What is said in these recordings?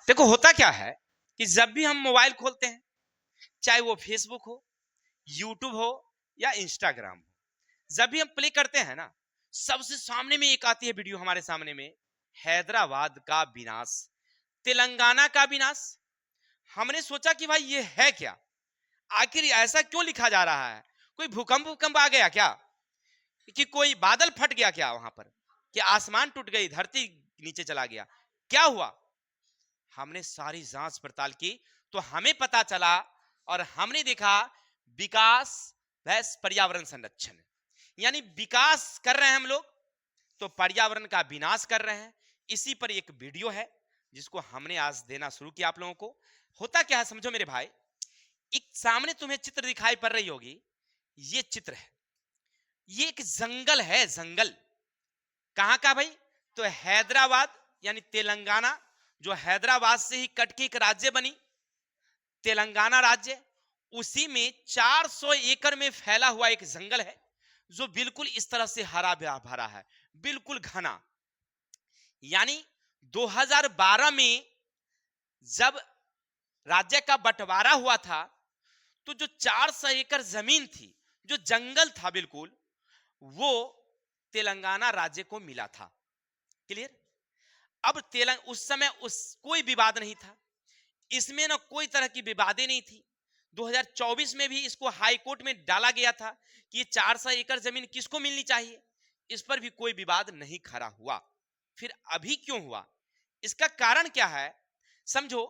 देखो होता क्या है कि जब भी हम मोबाइल खोलते हैं, चाहे वो फेसबुक हो, यूट्यूब हो या इंस्टाग्राम हो, जब भी हम प्ले करते हैं ना, सबसे सामने में एक आती है वीडियो हमारे सामने में, हैदराबाद का विनाश, तेलंगाना का विनाश। हमने सोचा कि भाई ये है क्या, आखिर ऐसा क्यों लिखा जा रहा है? कोई भूकंप भूकंप आ गया क्या, कि कोई बादल फट गया क्या वहां पर, कि आसमान टूट गई, धरती नीचे चला गया, क्या हुआ? हमने सारी जांच पड़ताल की तो हमें पता चला और हमने देखा विकास वैस पर्यावरण संरक्षण, यानी विकास कर रहे हैं हम लोग तो पर्यावरण का विनाश कर रहे हैं। इसी पर एक वीडियो है जिसको हमने आज देना शुरू किया आप लोगों को। होता क्या है समझो मेरे भाई, एक सामने तुम्हें चित्र दिखाई पड़ रही होगी, ये चित्र है, ये एक जंगल है, जंगल कहां का भाई? तो हैदराबाद यानी तेलंगाना, जो हैदराबाद से ही कट के एक राज्य बनी तेलंगाना राज्य, उसी में 400 एकड़ में फैला हुआ एक जंगल है जो बिल्कुल इस तरह से हरा भरा है, बिल्कुल घना। यानी 2012 में जब राज्य का बंटवारा हुआ था तो जो 400 एकड़ जमीन थी, जो जंगल था बिल्कुल, वो तेलंगाना राज्य को मिला था। क्लियर? अब उस समय उस कोई विवाद नहीं था, इसमें ना कोई तरह की विवादें नहीं थी। 2024 में भी इसको हाई कोर्ट में डाला गया था कि ये 400 एकड़ जमीन किसको मिलनी चाहिए, इस पर भी कोई विवाद नहीं खड़ा हुआ। फिर अभी क्यों हुआ, इसका कारण क्या है? समझो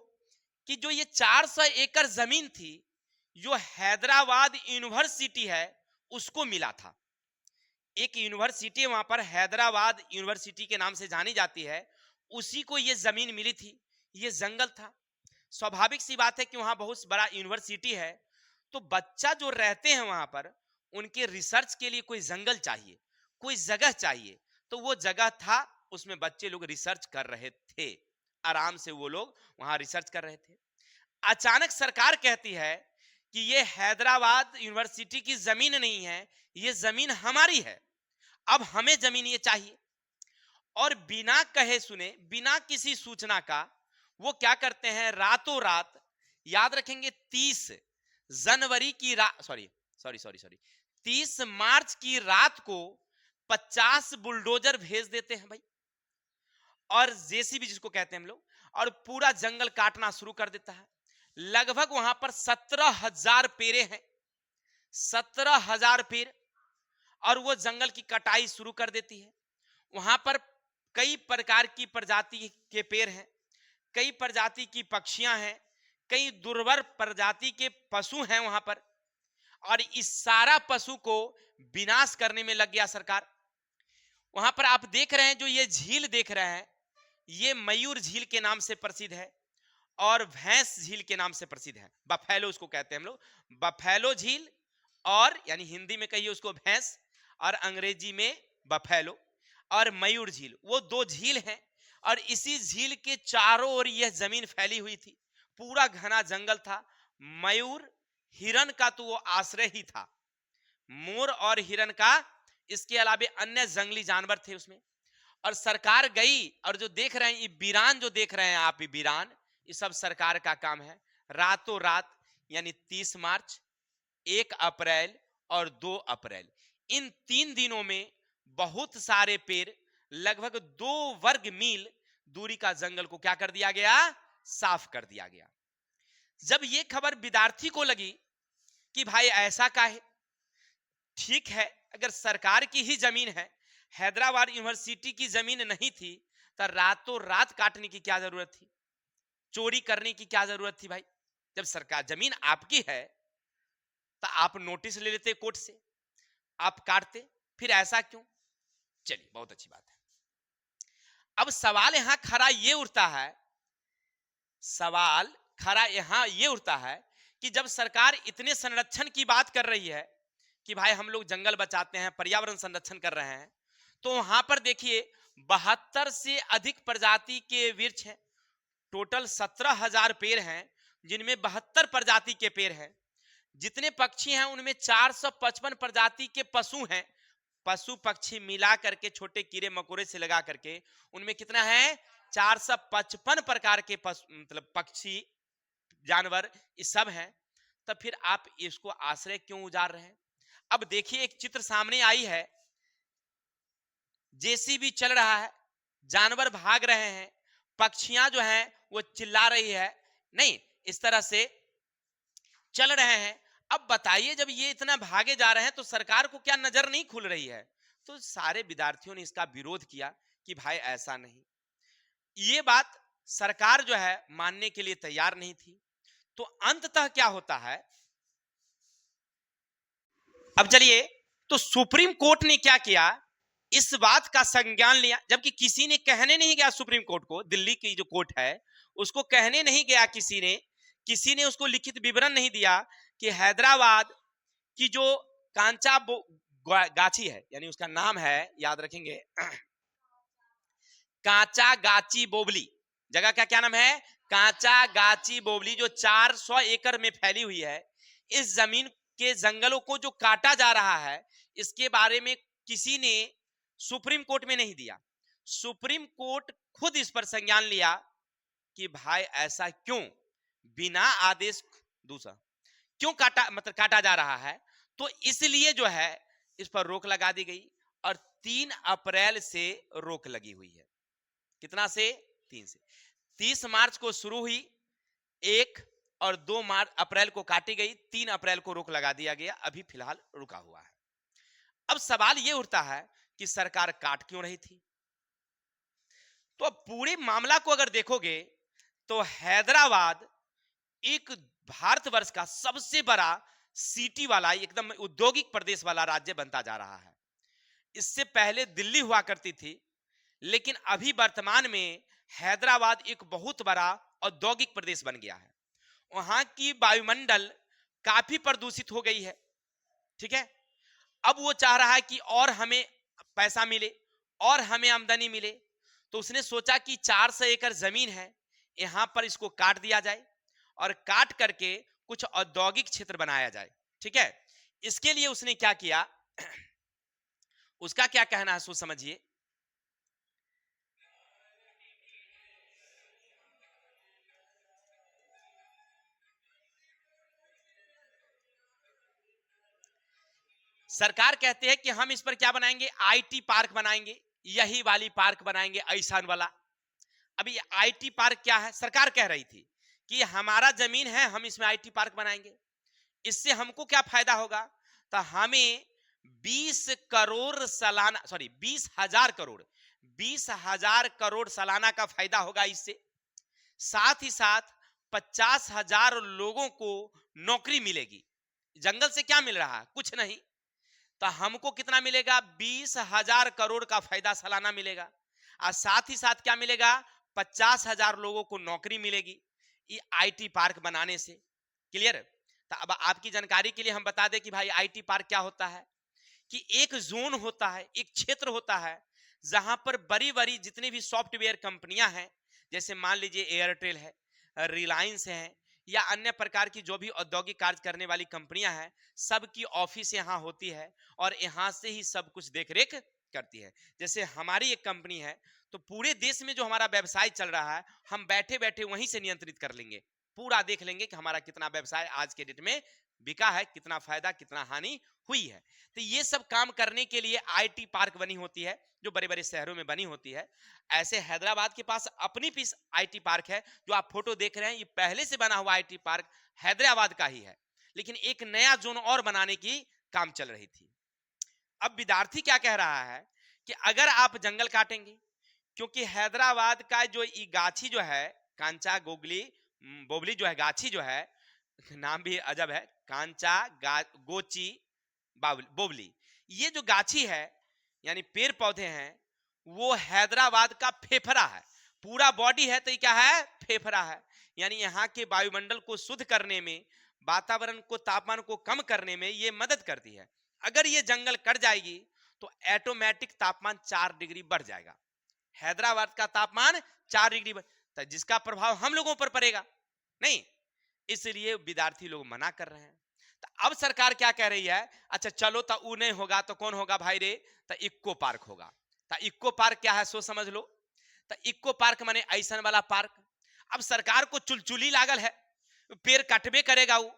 कि जो ये 400 एकड़ जमीन थी, जो हैदराबाद यूनिवर्सिटी है उसको मिला था। एक यूनिवर्सिटी वहां पर हैदराबाद यूनिवर्सिटी के नाम से जानी जाती है, उसी को ये जमीन मिली थी, ये जंगल था। स्वाभाविक सी बात है कि वहां बहुत बड़ा यूनिवर्सिटी है, तो बच्चा जो रहते हैं वहां पर, उनके रिसर्च के लिए कोई जंगल चाहिए, कोई जगह चाहिए। तो वो जगह था, उसमें बच्चे लोग रिसर्च कर रहे थे, आराम से वो लोग वहां रिसर्च कर रहे थे। अचानक सरकार कहती है कि ये हैदराबाद यूनिवर्सिटी की जमीन नहीं है, ये जमीन हमारी है, अब हमें जमीन ये चाहिए। और बिना कहे सुने, बिना किसी सूचना का, वो क्या करते हैं, रातों रात, याद रखेंगे 30 जनवरी की रात, सॉरी सॉरी सॉरी सॉरी 30 मार्च की रात को 50 बुलडोजर भेज देते हैं भाई, और जेसीबी जिसको कहते हैं हम लोग, और पूरा जंगल काटना शुरू कर देता है। लगभग वहां पर 17,000 पेड़े हैं, 17,000 पेड़, और वो जंगल की कटाई शुरू कर देती है। वहां पर कई प्रकार की प्रजाति के पेड़ हैं, कई प्रजाति की पक्षियां हैं, कई दुर्लभ प्रजाति के पशु हैं वहां पर, और इस सारा पशु को विनाश करने में लग गया सरकार। वहां पर आप देख रहे हैं, जो ये झील देख रहे हैं, ये मयूर झील के नाम से प्रसिद्ध है और भैंस झील के नाम से प्रसिद्ध है, बफेलो उसको कहते हैं हम लोग, बफेलो झील, और यानी हिंदी में कहिए उसको भैंस, और अंग्रेजी में बफेलो, और मयूर झील, वो दो झील हैं। और इसी झील के चारों ओर यह जमीन फैली हुई थी, पूरा घना जंगल था। मयूर हिरन का तो वो आश्रय ही था, मोर और हिरन का, इसके अलावा अन्य जंगली जानवर थे उसमें। और सरकार गई, और जो देख रहे हैं ये वीरान, जो देख रहे हैं आप ये वीरान, ये सब सरकार का काम है। रातों रात, यानी 30 मार्च, 1 अप्रैल और 2 अप्रैल, इन 3 दिनों में बहुत सारे पेड़, लगभग 2 वर्ग मील दूरी का जंगल को क्या कर दिया गया, साफ कर दिया गया। जब ये खबर विद्यार्थी को लगी कि भाई ऐसा का है, ठीक है, अगर सरकार की ही जमीन है, हैदराबाद यूनिवर्सिटी की जमीन नहीं थी, तो रातों रात काटने की क्या जरूरत थी, चोरी करने की क्या जरूरत थी भाई? जब सरकार जमीन आपकी है तो आप नोटिस ले लेते कोर्ट से, आप काटते, फिर ऐसा क्यों? चलिए, बहुत अच्छी बात है। अब सवाल यहां खड़ा ये उठता है, सवाल खड़ा यहां ये उठता है कि जब सरकार इतने संरक्षण की बात कर रही है कि भाई हम लोग जंगल बचाते हैं, पर्यावरण संरक्षण कर रहे हैं, तो वहां पर देखिए 72 से अधिक प्रजाति के वृक्ष हैं, टोटल 17,000 पेड़ हैं, जिनमें 72 प्रजाति के पेड़ हैं। जितने पक्षी हैं उनमें 455 प्रजाति के पशु हैं, पशु पक्षी मिला करके, छोटे कीड़े मकोड़े से लगा करके, उनमें कितना है, 455 प्रकार के मतलब पक्षी जानवर ये सब हैं, तब फिर आप इसको आश्रय क्यों उजाड़ रहे हैं? अब देखिए एक चित्र सामने आई है, जेसीबी चल रहा है, जानवर भाग रहे हैं, पक्षियां जो हैं वो चिल्ला रही है, नहीं इस तरह से चल रहे हैं। अब बताइए जब ये इतना भागे जा रहे हैं तो सरकार को क्या नजर नहीं खुल रही है? तो सारे विद्यार्थियों ने इसका विरोध किया कि भाई ऐसा नहीं, ये बात सरकार जो है मानने के लिए तैयार नहीं थी। तो अंततः क्या होता है, अब चलिए, तो सुप्रीम कोर्ट ने क्या किया, इस बात का संज्ञान लिया, जबकि किसी ने कहने नहीं गया सुप्रीम कोर्ट को, दिल्ली की जो कोर्ट है उसको कहने नहीं गया किसी ने उसको लिखित विवरण नहीं दिया कि हैदराबाद की जो कांचा गाछी है, यानी उसका नाम है, याद रखेंगे, कांचा गाची बोबली, जगह का क्या नाम है, कांचा गाची बोबली, जो 400 एकड़ में फैली हुई है, इस जमीन के जंगलों को जो काटा जा रहा है, इसके बारे में किसी ने सुप्रीम कोर्ट में नहीं दिया। सुप्रीम कोर्ट खुद इस पर संज्ञान लिया कि भाई ऐसा क्यों, बिना आदेश दूसरा क्यों काटा जा रहा है, तो इसलिए जो है इस पर रोक लगा दी गई और 3 अप्रैल से रोक लगी हुई है। कितना से? 3 से। 30 मार्च को शुरू हुई, 1 और 2 अप्रैल को काटी गई, 3 अप्रैल को रोक लगा दिया गया, अभी फिलहाल रुका हुआ है। अब सवाल यह उठता है कि सरकार काट क्यों रही थी? तो अब पूरे मामला को अगर देखोगे तो हैदराबाद एक भारतवर्ष का सबसे बड़ा सिटी वाला, एकदम औद्योगिक प्रदेश वाला राज्य बनता जा रहा है। इससे पहले दिल्ली हुआ करती थी, लेकिन अभी वर्तमान में हैदराबाद एक बहुत बड़ा औद्योगिक प्रदेश बन गया है। वहां की वायुमंडल काफी प्रदूषित हो गई है, ठीक है। अब वो चाह रहा है कि और हमें पैसा मिले और हमें आमदनी मिले, तो उसने सोचा कि 400 एकड़ जमीन है, यहां पर इसको काट दिया जाए और काट करके कुछ औद्योगिक क्षेत्र बनाया जाए, ठीक है। इसके लिए उसने क्या किया, उसका क्या कहना है सोच समझिए। सरकार कहते हैं कि हम इस पर क्या बनाएंगे, आईटी पार्क बनाएंगे, यही वाली पार्क बनाएंगे, ऐसा वाला। अभी आईटी पार्क क्या है, सरकार कह रही थी कि हमारा जमीन है, हम इसमें आईटी पार्क बनाएंगे, इससे हमको क्या फायदा होगा, तो हमें 20 करोड़ सालाना, सॉरी 20,000 करोड़ सालाना का फायदा होगा इससे। साथ ही साथ 50,000 लोगों को नौकरी मिलेगी। जंगल से क्या मिल रहा है, कुछ नहीं, तो हमको कितना मिलेगा, 20,000 करोड़ का फायदा सालाना मिलेगा। और साथ ही साथ क्या मिलेगा, 50,000 लोगों को नौकरी मिलेगी ये आईटी पार्क बनाने से। क्लियर? तो अब आपकी जानकारी के लिए हम बता दें कि भाई आईटी पार्क क्या होता है, कि एक जोन होता है, एक क्षेत्र होता है, जहां पर बड़ी बड़ी जितनी भी सॉफ्टवेयर कंपनियां हैं, जैसे मान लीजिए एयरटेल है, रिलायंस है, या अन्य प्रकार की जो भी औद्योगिक कार्य करने वाली कंपनियां हैं, सबकी ऑफिस यहाँ होती है और यहाँ से ही सब कुछ देखरेख करती है। जैसे हमारी एक कंपनी है, तो पूरे देश में जो हमारा व्यवसाय चल रहा है, हम बैठे बैठे वहीं से नियंत्रित कर लेंगे, पूरा देख लेंगे कि हमारा कितना व्यवसाय आज के डेट में बिका है, कितना फायदा कितना हानि हुई है। तो ये सब काम करने के लिए आईटी पार्क बनी होती है, जो बड़े बड़े शहरों में बनी होती है। ऐसे हैदराबाद के पास अपनी भी आईटी पार्क है, जो आप फोटो देख रहे हैं, ये पहले से बना हुआ आईटी पार्क हैदराबाद का ही है, लेकिन एक नया जोन और बनाने की काम चल रही थी। अब विद्यार्थी क्या कह रहा है कि अगर आप जंगल काटेंगे, क्योंकि हैदराबाद का जो ये गाछी जो है, कांचा बोबली जो है, गाछी जो है, नाम भी अजब है, कांचा गोची बोबली, ये जो गाछी है यानी पेड़ पौधे हैं, वो हैदराबाद का फेफड़ा है। पूरा बॉडी है तो ये क्या है, फेफड़ा है। यानी यहाँ के वायुमंडल को शुद्ध करने में, वातावरण को, तापमान को कम करने में ये मदद करती है। अगर ये जंगल कट जाएगी तो ऑटोमेटिक तापमान 4 डिग्री बढ़ जाएगा। हैदराबाद का तापमान 4 डिग्री बढ़, जिसका प्रभाव हम लोगों पर पड़ेगा नहीं, इसलिए विद्यार्थी लोग मना कर रहे हैं। तो अब सरकार क्या कह रही है, अच्छा चलो तो वो नहीं होगा तो कौन होगा भाई रे, तो इक्को पार्क होगा। तो इक्को पार्क क्या है सो समझ लो। तो इको पार्क माने ऐसा वाला पार्क। अब सरकार को चुलचुली लागल है, पेड़ कटबे करेगा वो।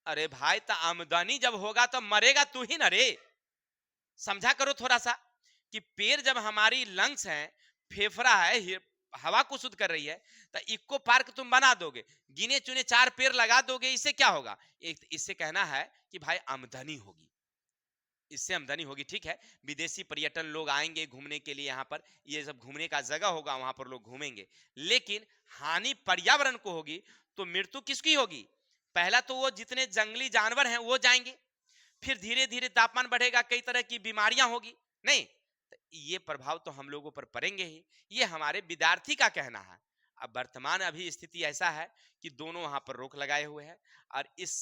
अरे भाई, तो आमदनी जब होगा तो मरेगा तू ही ना रे। समझा करो थोड़ा सा कि पेड़ जब हमारी लंग्स हैं, फेफड़ा है, हवा को शुद्ध कर रही है, तो इको पार्क तुम बना दोगे, गिने चुने 4 पेड़ लगा दोगे, इससे क्या होगा? एक इससे कहना है कि भाई आमदनी होगी, इससे आमदनी होगी। ठीक है, विदेशी पर्यटन लोग आएंगे घूमने के लिए, यहाँ पर ये सब घूमने का जगह होगा, वहां पर लोग घूमेंगे। लेकिन हानि पर्यावरण को होगी तो मृत्यु किसकी होगी? पहला तो वो जितने जंगली जानवर हैं वो जाएंगे, फिर धीरे धीरे तापमान बढ़ेगा, कई तरह की बीमारियां होगी। नहीं, तो ये प्रभाव तो हम लोगों पर पड़ेंगे ही। ये हमारे विद्यार्थी का कहना है। अब वर्तमान अभी स्थिति ऐसा है कि दोनों वहां पर रोक लगाए हुए हैं और इस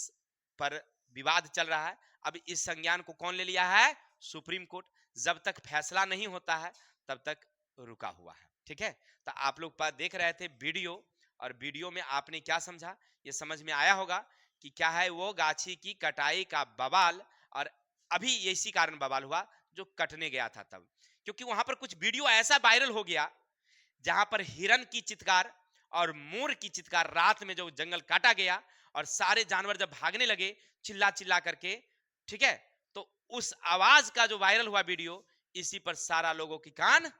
पर विवाद चल रहा है। अब इस संज्ञान को कौन ले लिया है? Supreme court. जब तक फैसला नहीं होता है तब तक रुका हुआ है। ठीक है, तो आप लोग देख रहे थे वीडियो, और वीडियो में आपने क्या समझा? ये समझ में आया होगा कि क्या है वो गाछी की कटाई का बवाल, और अभी इसी कारण बवाल हुआ जो कटने गया था तब, क्योंकि वहां पर कुछ वीडियो ऐसा वायरल हो गया जहां पर हिरन की चित्कार और मोर की चित्कार, रात में जो जंगल काटा गया और सारे जानवर जब भागने लगे चिल्ला चिल्ला करके, ठीक है, तो उस आवाज का जो वायरल हुआ वीडियो, इसी पर सारा लोगों की कान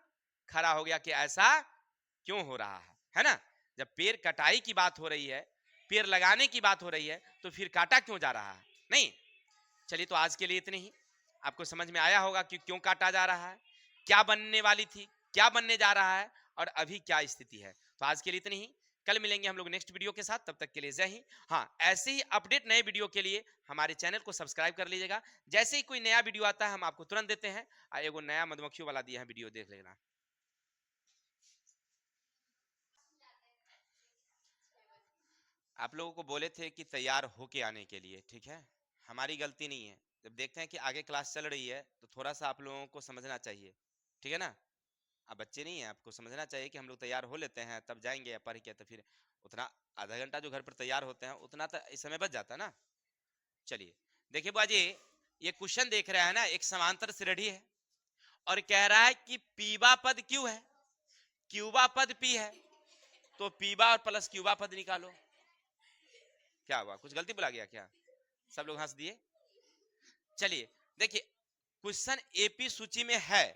खड़ा हो गया कि ऐसा क्यों हो रहा है ना? जब पेड़ कटाई की बात हो रही है, पेड़ लगाने की बात हो रही है, तो फिर काटा क्यों जा रहा है? नहीं। चलिए, तो आज के लिए इतने ही। आपको समझ में आया होगा कि क्यों काटा जा रहा है, क्या बनने वाली थी, क्या बनने जा रहा है, और अभी क्या स्थिति है। तो आज के लिए इतने ही। कल मिलेंगे हम लोग नेक्स्ट वीडियो के साथ, तब तक के लिए जय हिंद। हाँ, ऐसे ही अपडेट नए वीडियो के लिए हमारे चैनल को सब्सक्राइब कर लीजिएगा। जैसे ही कोई नया वीडियो आता है हम आपको तुरंत देते हैं। एगो नया मधुमक्खियों वाला दिया है वीडियो, देख लेना। आप लोगों को बोले थे कि तैयार होके आने के लिए, ठीक है, हमारी गलती नहीं है। जब देखते हैं कि आगे क्लास चल रही है तो थोड़ा सा आप लोगों को समझना चाहिए, ठीक है ना? आप बच्चे नहीं हैं, आपको समझना चाहिए कि हम लोग तैयार हो लेते हैं तब जाएंगे, या पढ़ के तो फिर उतना आधा घंटा जो घर पर तैयार होते हैं उतना तो इस समय बच जाता है ना। चलिए, देखिए बाजी, ये क्वेश्चन देख रहे हैं ना, एक समांतर श्रेणी है और कह रहा है कि पीवा पद क्यों है, क्यूबा पद पी है, तो पीवा और प्लस क्यूबा पद निकालो। क्या हुआ, कुछ गलती बुला गया क्या? सब लोग हंस दिए। चलिए देखिए, क्वेश्चन एपी सूची में है,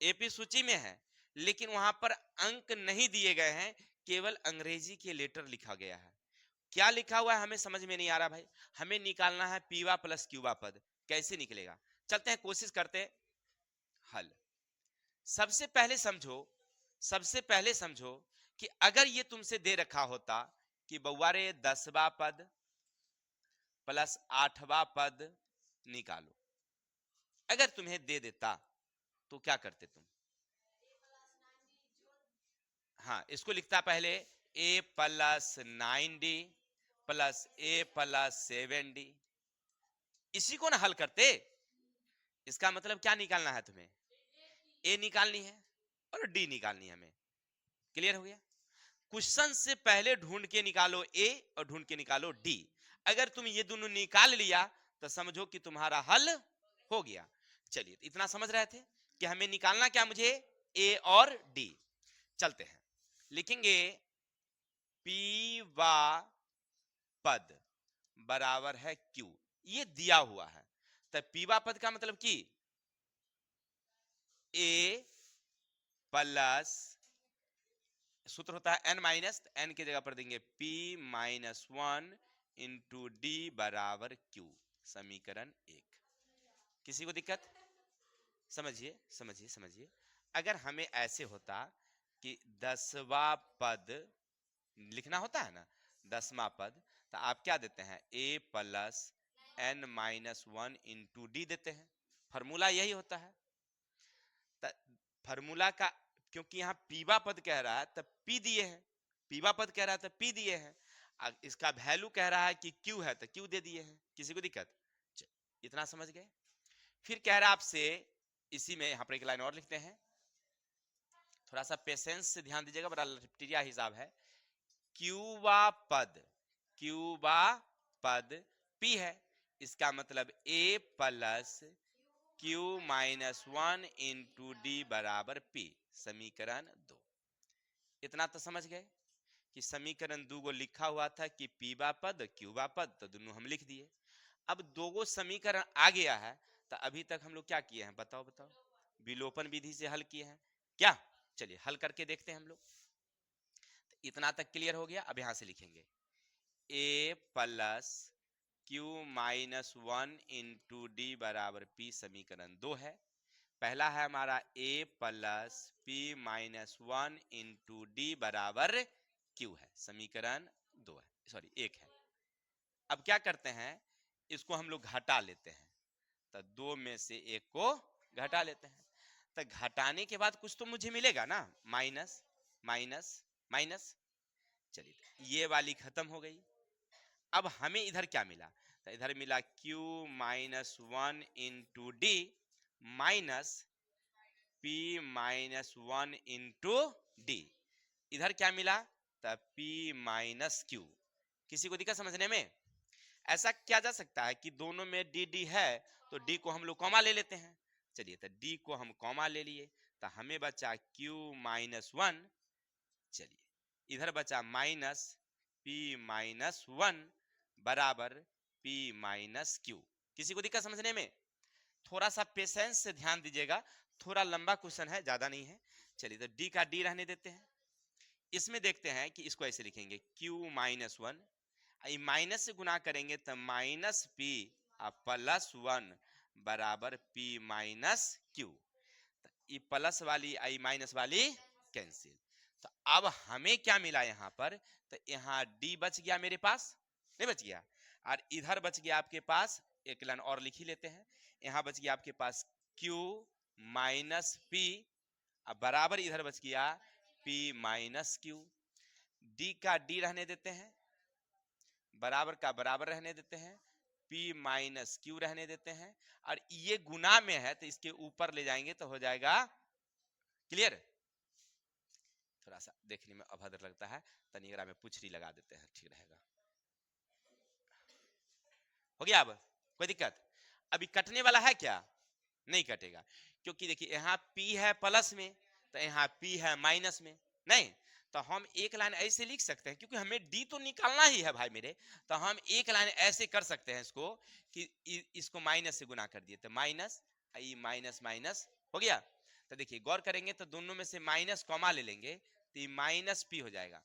एपी सूची में है, लेकिन वहां पर अंक नहीं दिए गए हैं, केवल अंग्रेजी के लेटर लिखा गया है। क्या लिखा हुआ है हमें समझ में नहीं आ रहा भाई। हमें निकालना है पीवा प्लस क्यूबा पद, कैसे निकलेगा? चलते हैं, कोशिश करते हैं हल। सबसे पहले समझो, सबसे पहले समझो कि अगर ये तुमसे दे रखा होता कि बउआ रे 10वां पद प्लस 8वां पद निकालो, अगर तुम्हें दे देता तो क्या करते तुम? हाँ, इसको लिखता पहले a plus 9d plus a plus 7d, इसी को ना हल करते। इसका मतलब क्या निकालना है तुम्हें? a निकालनी है और d निकालनी है हमें। क्लियर हो गया? क्वेश्चन से पहले ढूंढ के निकालो a और ढूंढ के निकालो d। अगर तुम ये दोनों निकाल लिया तो समझो कि तुम्हारा हल हो गया। चलिए, इतना समझ रहे थे कि हमें निकालना क्या, मुझे a और d। चलते हैं, लिखेंगे पी वा पद बराबर है क्यू, ये दिया हुआ है। तो पीवा पद का मतलब कि ए प्लस, सूत्र होता है एन माइनस, एन की जगह पर देंगे पी माइनस 1 इंटू डी बराबर क्यू, समीकरण 1। किसी को दिक्कत? समझिए समझिए समझिए। अगर हमें ऐसे होता कि 10वां पद लिखना होता है ना, 10वां पद, तो आप क्या देते हैं? a plus N minus 1 into d देते हैं। फॉर्मूला यही होता है। फॉर्मूला का, क्योंकि यहाँ पीवा पद कह रहा है तब पी दिए हैं, पीवा पद कह रहा है तब पी दिए हैं। इसका वैल्यू कह रहा है कि क्यू है तो क्यू दे दिए हैं। किसी को दिक्कत? इतना समझ गए? फिर कह रहा है आपसे, इसी में यहाँ पर एक लाइन और लिखते हैं, थोड़ा सा पेशेंस से ध्यान दीजिएगा, बड़ा लटपटिया हिसाब है। क्यूबा पद, क्यूबा पद पी है, इसका मतलब a plus Q minus 1 into D बराबर पी, समीकरण 2। इतना तो समझ गए कि समीकरण 2 गो लिखा हुआ था कि पीवा पद क्यूबा पद, तो दोनों हम लिख दिए। अब 2 गो समीकरण आ गया है, तो अभी तक हम लोग क्या किए हैं बताओ बताओ? विलोपन विधि से हल किए हैं क्या? चलिए हल करके देखते हैं हम लोग। तो इतना तक क्लियर हो गया। अब यहां से लिखेंगे a plus Q minus 1 into D बराबर पी, समीकरण 2 है। पहला है हमारा a plus P minus 1 into D बराबर क्यू है, समीकरण 2 है, सॉरी 1 है। अब क्या करते हैं, इसको हम लोग घटा लेते हैं, तो 2 में से 1 को घटा लेते हैं। तो घटाने के बाद कुछ तो मुझे मिलेगा ना, माइनस माइनस माइनस। चलिए ये वाली खत्म हो गई। अब हमें इधर क्या मिला, तो इधर मिला q minus 1 into D minus p minus 1 into D. इधर क्या मिला, तो p माइनस q। किसी को दिक्कत समझने में? ऐसा किया जा सकता है कि दोनों में डी डी है, तो डी को हम लोग कॉमा ले लेते हैं। चलिए तो डी को हम कॉमा ले लिए, तो हमें बचा q माइनस 1। चलिए इधर बचा माइनस p माइनस 1 बराबर p माइनस q। किसी को दिक्कत समझने में? थोड़ा सा पेशेंस से ध्यान दीजिएगा, थोड़ा लंबा क्वेश्चन है, ज्यादा नहीं है। चलिए तो डी का डी रहने देते हैं। इसमें देखते हैं कि इसको ऐसे लिखेंगे q माइनस 1, माइनस से गुना करेंगे तो माइनस पी प्लस 1 बराबर p माइनस q। प्लस वाली आई माइनस वाली कैंसिल। तो अब हमें क्या मिला यहाँ पर, तो यहाँ d बच गया मेरे पास, नहीं बच गया? और इधर बच गया आपके पास, एक लाइन और लिख ही लेते हैं, यहाँ बच गया आपके पास q माइनस p बराबर इधर बच गया p माइनस q। d का d रहने देते हैं, बराबर का बराबर रहने देते हैं, p माइनस क्यू रहने देते हैं, और ये गुना में है तो इसके ऊपर ले जाएंगे तो हो जाएगा क्लियर। थोड़ा सा देखने में अभद्र लगता है, तनिगरा में पुछरी लगा देते हैं, ठीक रहेगा। हो गया? अब कोई दिक्कत? अभी कटने वाला है क्या? नहीं कटेगा, क्योंकि देखिए यहाँ p है प्लस में, तो यहाँ p है माइनस में। नहीं तो हम एक लाइन ऐसे लिख सकते हैं, क्योंकि हमें d तो निकालना ही है भाई मेरे, तो हम एक लाइन ऐसे कर सकते हैं इसको कि इसको माइनस से गुना कर दिए, तो माइनस आई माइनस माइनस हो गया। तो देखिए गौर करेंगे तो दोनों में से माइनस कॉमा ले लेंगे, तो ये माइनस p हो जाएगा।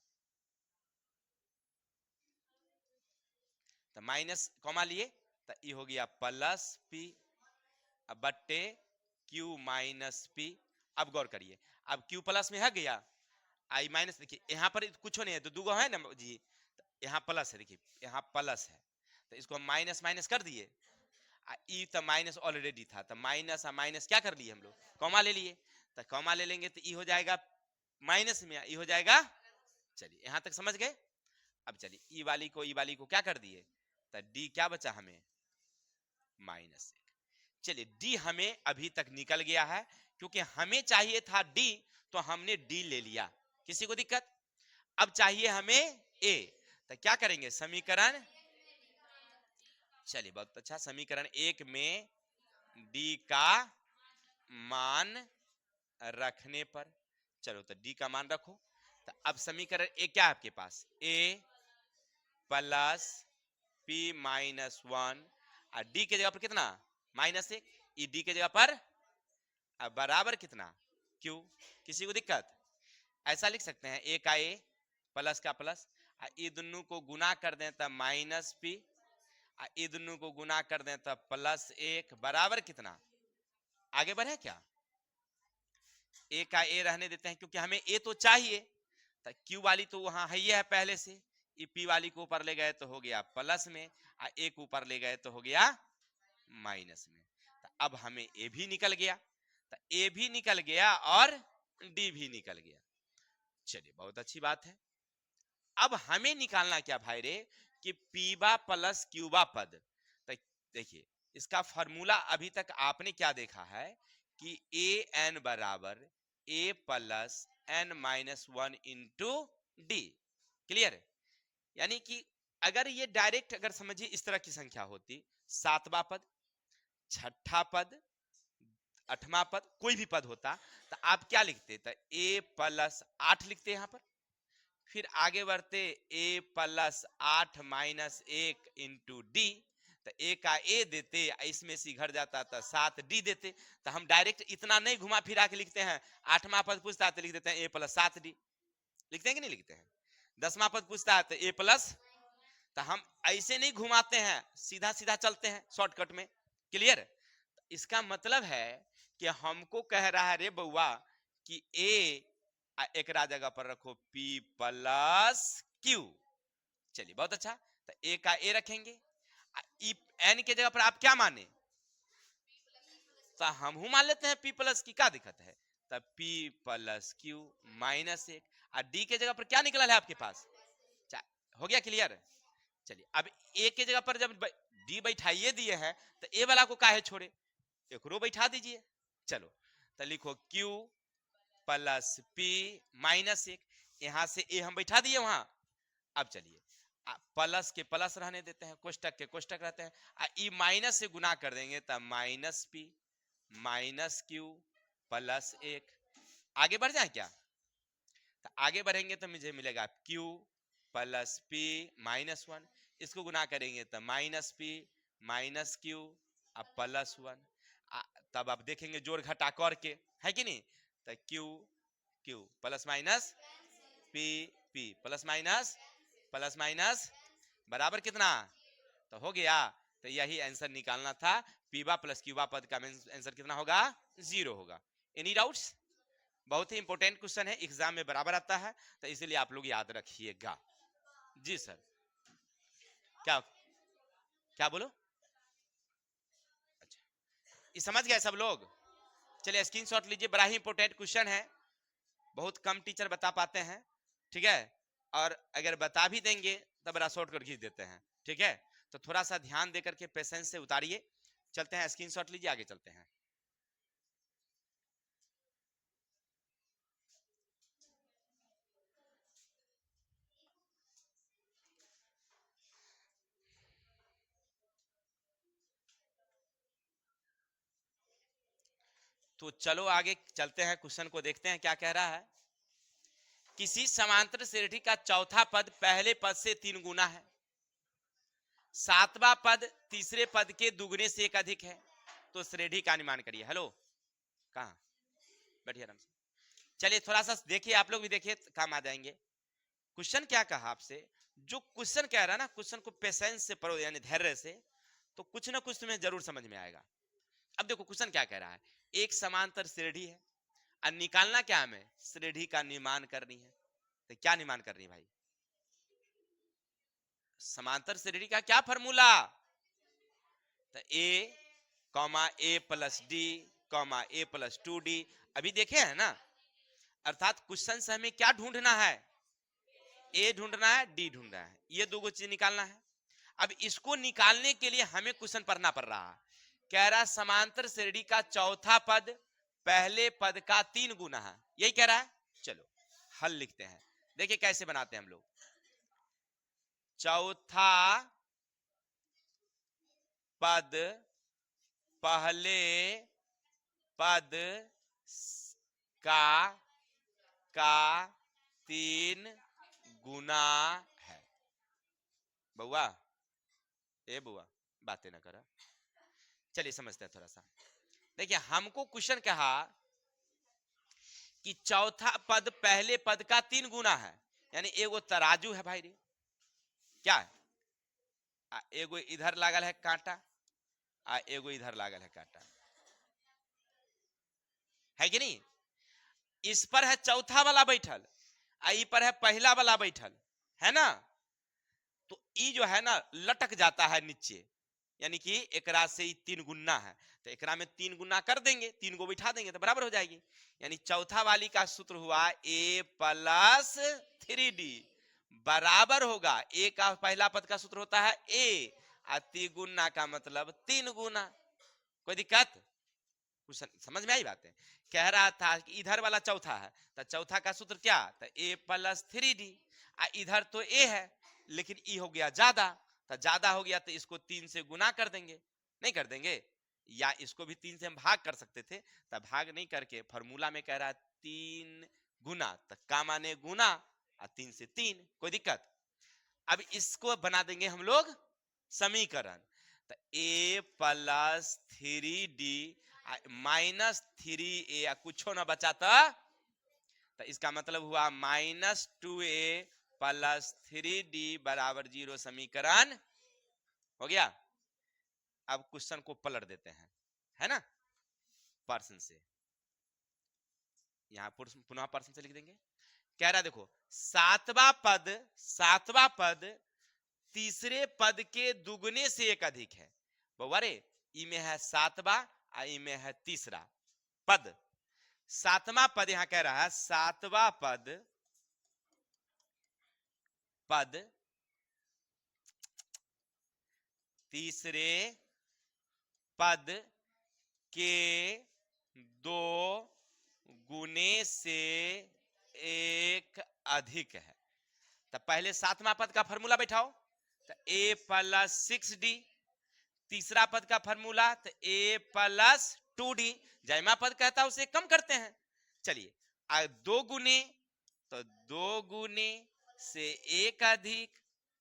तो माइनस कॉमा लिए तो ये हो गया प्लस p बट्टे q माइनस p। अब गौर करिए, अब q प्लस में है गया, आई माइनस, देखिए यहाँ पर कुछ नहीं है तो दूगो है ना जी, यहाँ प्लस है, देखिए यहाँ प्लस है, तो इसको हम माइनस माइनस कर दिए। ई तो माइनस ऑलरेडी था, तो माइनस और माइनस क्या कर लिए हम लोग, कॉमा ले लिए, तो कॉमा ले लेंगे तो ई हो जाएगा माइनस में, ई हो जाएगा। चलिए यहाँ तक समझ गए। अब चलिए ई वाली को क्या कर दिए, तो डी क्या बचा हमें, माइनस 1। चलिए डी हमें अभी तक निकल गया है, क्योंकि हमें चाहिए था डी, तो हमने डी ले लिया। किसी को दिक्कत? अब चाहिए हमें ए, तो क्या करेंगे, समीकरण, चलिए बहुत अच्छा, समीकरण 1 में डी का मान रखने पर, चलो तो डी का मान रखो। तो अब समीकरण ए क्या है आपके पास, ए प्लस पी माइनस 1, और डी के जगह पर कितना, माइनस 1, ई डी के जगह पर अब बराबर कितना, क्यू। किसी को दिक्कत? ऐसा लिख सकते हैं ए का ए प्लस का प्लस, ये दोनों को गुना कर दें तो माइनस पी, ये दोनों को गुना कर दें तो प्लस 1 बराबर कितना, आगे बढ़े क्या, ए का ए रहने देते हैं, क्योंकि हमें ए तो चाहिए, तो क्यू वाली तो वहां है ही है पहले से, ई पी वाली को ऊपर ले गए तो हो गया प्लस में, और ए को ऊपर ले गए तो हो गया माइनस में। तो अब हमें ए भी निकल गया, तो ए भी निकल गया और डी भी निकल गया। चलिए बहुत अच्छी बात है। अब हमें निकालना क्या भाई रे, कि पीबा प्लस क्यूबा पद। तो देखिए इसका फॉर्मूला अभी तक आपने क्या देखा है कि ए एन बराबर A plus N minus 1 into D, clear? यानी कि अगर ये डायरेक्ट अगर समझिए इस तरह की संख्या होती, सातवां पद, छठा पद, 8वां पद कोई भी पद होता तो आप क्या लिखते, तो a प्लस 8 लिखते यहाँ पर। फिर आगे बढ़ते a plus 8 minus 1 into D, तो a का a देते, इसमें से घर जाता था 7d देते। तो हम डायरेक्ट इतना नहीं घुमा फिरा के लिखते हैं, 8वां पद पूछता है तो लिख देते हैं a प्लस 7d, लिखते हैं कि नहीं लिखते हैं। 10वां पद पूछता है तो a प्लस, तो हम ऐसे नहीं घुमाते हैं, सीधा सीधा चलते हैं शॉर्टकट में। क्लियर। इसका मतलब है कि हमको कह रहा है रे बउआ कि a एक जगह पर रखो p प्लस q। चलिए बहुत अच्छा, तो a का a रखेंगे, n के जगह पर आप क्या माने, तो हम मान लेते हैं p प्लस की, क्या दिक्कत है। तब p प्लस q माइनस 1, और d के जगह पर क्या निकला है आपके पास, हो गया क्लियर। चलिए अब a के जगह पर जब d बैठाइए दिए हैं तो a वाला को काहे छोड़े, एक रो बैठा दीजिए। चलो तो लिखो q प्लस p माइनस 1, यहां से a हम बैठा दिए वहां। अब चलिए प्लस के प्लस रहने देते हैं, कोष्टक के कोष्टक रहते हैं, ई माइनस से गुना कर देंगे तब minus p minus q plus 1। आगे बढ़ जाए क्या, तो आगे बढ़ेंगे तो मुझे मिलेगा q प्लस p माइनस 1, इसको गुना करेंगे तो माइनस p माइनस q अब प्लस 1। तब आप देखेंगे जोड़ घटा करके, है कि नहीं, तो q plus minus p p plus minus बराबर कितना, तो हो गया। तो यही आंसर निकालना था, पीवा प्लस क्यूबा पद का आंसर कितना होगा, 0 होगा। Any doubts. बहुत ही इंपॉर्टेंट क्वेश्चन है, एग्जाम में बराबर आता है, तो इसीलिए आप लोग याद रखिएगा। जी सर, क्या क्या बोलो, अच्छा ये समझ गए सब लोग। चलिए स्क्रीनशॉट लीजिए, बड़ा ही इंपॉर्टेंट क्वेश्चन है, बहुत कम टीचर बता पाते हैं, ठीक है, और अगर बता भी देंगे तो बड़ा शॉर्टकट खींच देते हैं, ठीक है। तो थोड़ा सा ध्यान देकर के पेशेंस से उतारिए। चलते हैं, स्क्रीनशॉट लीजिए, आगे चलते हैं। तो चलो आगे चलते हैं, क्वेश्चन को देखते हैं क्या कह रहा है। किसी समांतर श्रेणी का चौथा पद पहले पद से 3 गुना है, 7वां पद तीसरे पद के दुगने से 1 अधिक है, तो श्रेणी का अनुमान करिए। हेलो, कहा बैठिए आराम से। चलिए थोड़ा सा देखिए, आप लोग भी देखिए, काम आ जाएंगे। क्वेश्चन क्या कहा आपसे, जो क्वेश्चन कह रहा है ना, क्वेश्चन को पेशेंस से पढ़ो, यानी धैर्य से, तो कुछ ना कुछ तुम्हें जरूर समझ में आएगा। अब देखो क्वेश्चन क्या कह रहा है, एक समांतर श्रेणी है और निकालना क्या हमें, श्रेणी का निर्माण करनी है। तो क्या निर्माण करनी है भाई, समांतर श्रेणी का क्या फॉर्मूला, तो a comma a plus D comma a plus 2d। अभी देखे हैं ना, अर्थात क्वेश्चन से हमें क्या ढूंढना है, a ढूंढना है, d ढूंढना है, ये दो चीज निकालना है। अब इसको निकालने के लिए हमें क्वेश्चन पढ़ना पड़ रहा है, कह रहा समांतर श्रेणी का चौथा पद पहले पद का 3 गुना है, यही कह रहा है। चलो हल लिखते हैं, देखिए कैसे बनाते हैं हम लोग। चौथा पद पहले पद का 3 गुना है। बउआ ए बुआ बातें ना करा, चलिए समझते हैं थोड़ा सा। देखिए हमको क्वेश्चन कहा कि चौथा पद पहले पद का 3 गुना है, यानी एगो तराजू है भाई रे, क्या है, एगो इधर लागल है कांटा, एगो इधर लागल है कांटा, है कि नहीं। इस पर है चौथा वाला बैठल, ई पर है पहला वाला बैठल, है ना। तो ई जो है ना लटक जाता है नीचे, यानी कि एकरा से 3 गुना है, तो एकरा में 3 गुना कर देंगे, 3 को बिठा देंगे तो बराबर हो जाएगी। यानी चौथा वाली का सूत्र हुआ a प्लस 3d बराबर होगा, a का पहला पद का सूत्र होता है a, और 3 गुना का मतलब 3 गुना। कोई दिक्कत, समझ में आई बात है। कह रहा था कि इधर वाला चौथा है, तो चौथा का सूत्र क्या, तो a प्लस 3d, इधर तो a है लेकिन ई हो गया ज्यादा, तो ज्यादा हो गया तो इसको 3 से गुना कर देंगे, नहीं कर देंगे, या इसको भी 3 से हम भाग कर सकते थे, तब भाग नहीं करके फॉर्मूला में कह रहा है 3 गुना, तो का माने गुना और 3 से 3, कोई दिक्कत। अब इसको बना देंगे हम लोग समीकरण, तो a plus 3d minus 3a या कुछ ना बचा तो इसका मतलब हुआ -2a प्लस 3d बराबर 0 समीकरण हो गया। अब क्वेश्चन को पलट देते हैं, है ना, पर्सन से, यहां पुनः पर्सन से लिख देंगे। कह रहा देखो सातवां पद तीसरे पद के दुगने से एक अधिक है। बवारे इमे है सातवां और इमे है तीसरा पद। सातवां पद यहां कह रहा है सातवां पद तीसरे पद के 2 गुने से एक अधिक है। तो पहले सातवां पद का फॉर्मूला बैठाओ, तो a प्लस 6d, तीसरा पद का फॉर्मूला तो a प्लस 2d, जैमा पद कहता है उसे कम करते हैं। चलिए 2 गुने तो 2 गुने से एक अधिक,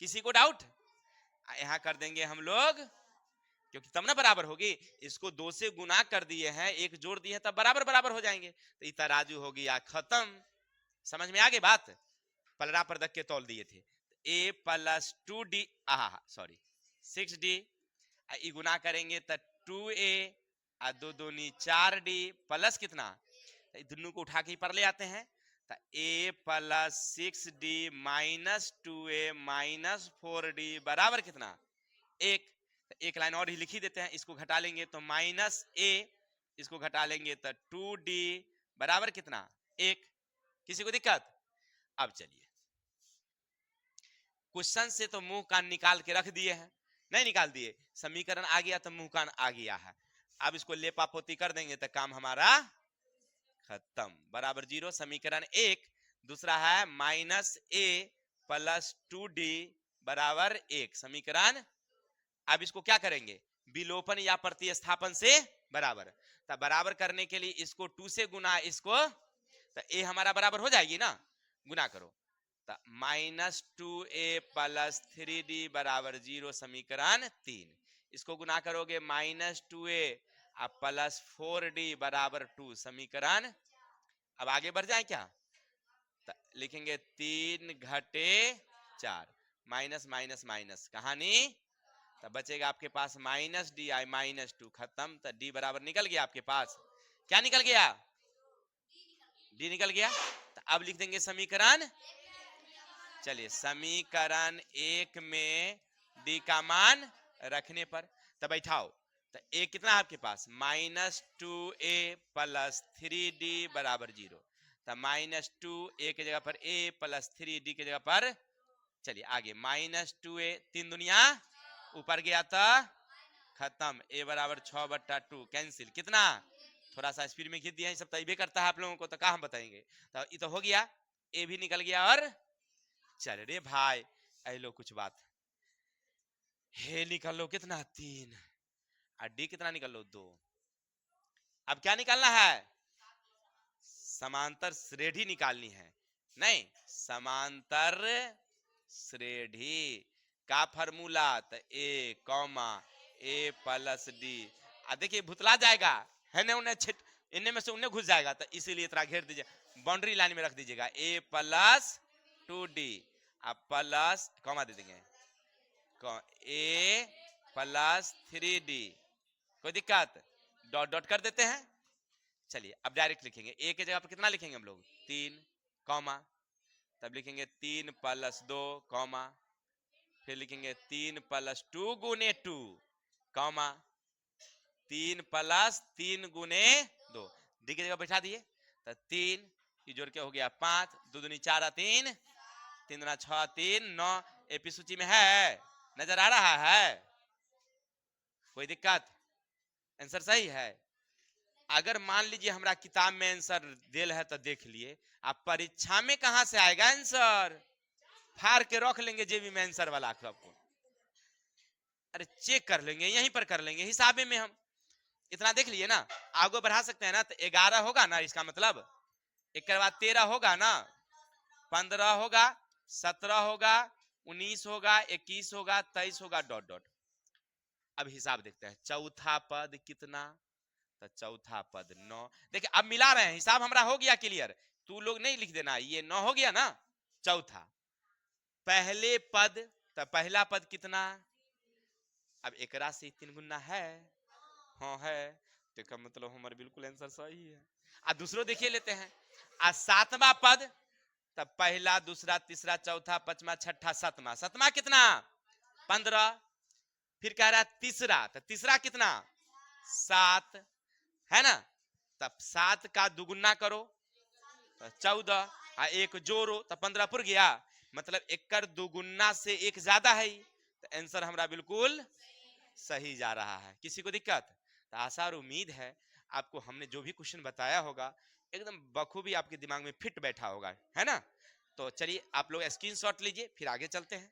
किसी को डाउट? यहां कर देंगे हम लोग, क्योंकि तब ना बराबर होगी। इसको 2 से गुना कर दिए हैं, एक जोड़ दिए हैं, तब बराबर बराबर हो जाएंगे। तो तराजू हो गया खत्म। समझ में आ गई बात? पलड़ा पर रख के तौल दिए थे। a plus 2d sorry 6d, गुना करेंगे तो 2a और 2 दूनी 4d प्लस कितना, दोनों को उठा के पर ले आते हैं, तो a plus 6d minus 2a minus 4d बराबर कितना, 1। एक लाइन और ही लिखी देते हैं, इसको घटा लेंगे तो माइनस a, इसको घटा लेंगे तो 2d बराबर कितना, 1। किसी को दिक्कत? अब चलिए क्वेश्चन से तो मुंह कान निकाल के रख दिए हैं, नहीं निकाल दिए, समीकरण आ गया तो मुंह कान आ गया है। अब इसको लेपा पोती कर देंगे तो काम हमारा खत्म। बराबर 0 समीकरण 1। दूसरा है -a प्लस 2d बराबर 1 समीकरण। अब इसको क्या करेंगे, विलोपन या प्रतिस्थापन से बराबर। तब बराबर करने के लिए इसको 2 से गुना, इसको तो a हमारा बराबर हो जाएगी ना, गुना करो तो -2a प्लस 3d बराबर 0 समीकरण 3। इसको गुना करोगे -2a प्लस 4d बराबर 2 समीकरण। अब आगे बढ़ जाए क्या, तो लिखेंगे 3 घटे 4 माइनस माइनस माइनस कहानी, तो बचेगा आपके पास -d आई -2 खत्म। तो d बराबर निकल गया आपके पास, क्या निकल गया, d निकल गया। तो अब लिख देंगे समीकरण। चलिए समीकरण 1 में d का मान रखने पर, तो बैठाओ तो a कितना है आपके पास, -2a प्लस 3d बराबर 0। तो -2a की जगह पर a प्लस 3d की जगह पर, चलिए आगे -2a 3 दुनिया ऊपर गया तो खत्म, a बराबर 6/2 कैंसिल, कितना, थोड़ा सा स्पीड में खींच दिया, सब तैबे करता है आप लोगों को, तो क्या हम बताएंगे। तो ये तो हो गया, a भी निकल गया। और चल रे भाई ऐ लो कुछ बात, हे निकल लो कितना 3 और डी कितना निकल लो 2। अब क्या निकालना है, समांतर श्रेणी निकालनी है, नहीं समांतर श्रेणी का फॉर्मूला, तो a comma a plus D. देखिए भुतला जाएगा है ना, उन्हें छिट इनमें में से उन्हें घुस जाएगा, तो इसीलिए इतना घेर दीजिए, बाउंड्री लाइन में रख दीजिएगा a plus 2d plus comma दे देंगे a प्लस 3d, कोई दिक्कत, डॉट डॉट कर देते हैं। चलिए अब डायरेक्ट लिखेंगे, a के जगह पर कितना लिखेंगे हम लोग 3 कॉमा, तब लिखेंगे 3 प्लस 2 कॉमा, फिर लिखेंगे 3 प्लस 2 गुने 2 कॉमा 3 प्लस 3 गुने 2, डी की जगह बैठा दिए तो 3 की जोड़ के हो गया 5, 2 दूनी 4 3, 3 दूना 6 3 9। एपी सूची में है, नजर आ रहा है, कोई दिक्कत, आंसर सही है। अगर मान लीजिए हमारा किताब में आंसर दिल है तो देख लिए, आप परीक्षा में कहां से आएगा आंसर, फाड़ के रख लेंगे जेबी में आंसर वाला सबको, अरे चेक कर लेंगे, यहीं पर कर लेंगे हिसाबे में हम। इतना देख लिए ना, आगे बढ़ा सकते हैं ना, तो 11 होगा ना, इसका मतलब एक बाद 13 होगा ना, 15 होगा, 17 होगा, 19 होगा, 21 होगा, 23 होगा, डॉट डॉट। अब हिसाब देखते हैं, चौथा पद कितना, तो चौथा पद 9। देखिए अब मिला रहे हैं, हिसाब हमारा हो गया क्लियर। तू लोग नहीं लिख देना, ये 9 हो गया ना, चौथा। पहले पद, तो पहला पद कितना, अब एकरा से 3 गुना है, हाँ है, तो इसका मतलब हमारे बिल्कुल आंसर सही है। आ दूसरों देखिए लेते हैं, आ सातवां पद, तब पहला, दूसरा, तीसरा, चौथा, पांचवा, छठा, सातवां, सातवां कितना, 15। फिर कह रहा है तीसरा, तो तीसरा कितना, 7 है ना, तब 7 का दुगुना करो तो 14, आ एक जोड़ो तो 15 पुर गया, मतलब एक दुगुना से एक ज्यादा है, तो आंसर हमारा बिल्कुल सही जा रहा है। किसी को दिक्कत, तो आशा और उम्मीद है आपको हमने जो भी क्वेश्चन बताया होगा एकदम बखूबी आपके दिमाग में फिट बैठा होगा, है ना। तो चलिए आप लोग स्क्रीनशॉट लीजिए, फिर आगे चलते हैं।